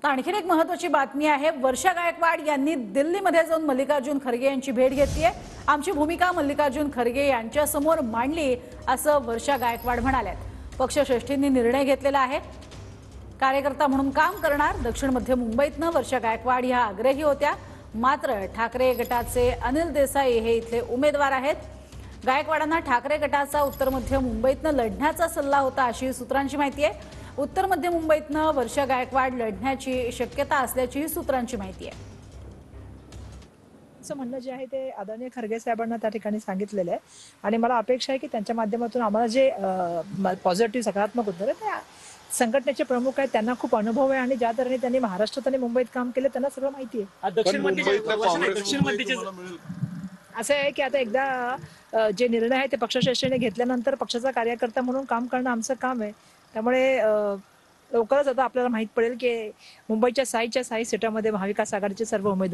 तर आणखीन एक महत्त्वाची बातमी आहे। वर्षा गायकवाड यांनी दिल्लीमध्ये जाऊन मल्लिकार्जुन खरगे यांची भेट घेतली आहे। आमची भूमिका मल्लिकार्जुन खरगे यांच्या समोर मांडली असं वर्षा गायकवाड म्हणाल्यात। पक्षश्रेष्ठींनी निर्णय घेतलेला आहे, कार्यकर्ता म्हणून काम करणार। दक्षिण मध्य मुंबईतनं वर्षा गायकवाड ह्या आग्रही होत्या, मात्र ठाकरे गटाचे अनिल देसाई हे इथले उमेदवार आहेत। गायकवाडांना ठाकरे गटाचा उत्तर मध्य मुंबईतनं लढण्याचा सल्ला होता अशी सूत्रांची माहिती आहे। उत्तर मध्य मुंबईतनं वर्षा गायकवाड लढण्याची शक्यता असल्याची सूत्रांची माहिती आहे। असं म्हणणं जे आहे ते आदरणीय खरगे साहेबांना त्या ठिकाणी सांगितलेलं आहे आणि मला अपेक्षा आहे की त्यांच्या माध्यमातून आम्हाला जे पॉझिटिव्ह सकारात्मक उत्तर आहे त्या संघटनेचे प्रमुख आहेत, त्यांना खूप अनुभव आहे आणि ज्या तऱ्हेने त्यांनी महाराष्ट्रात आणि मुंबईत काम केलं त्यांना सगळं माहिती आहे। असं आहे की आता एकदा जे निर्णय आहे ते पक्षश्रेष्ठीने घेतल्यानंतर पक्षाचा कार्यकर्ता म्हणून काम करणं आमचं काम आहे। त्यामुळे लवकरच आता आपल्याला माहित पडेल की मुंबईच्या 6च्या 6 सीटांमध्ये महाविकास आघाडीचे सर्व उमेदवार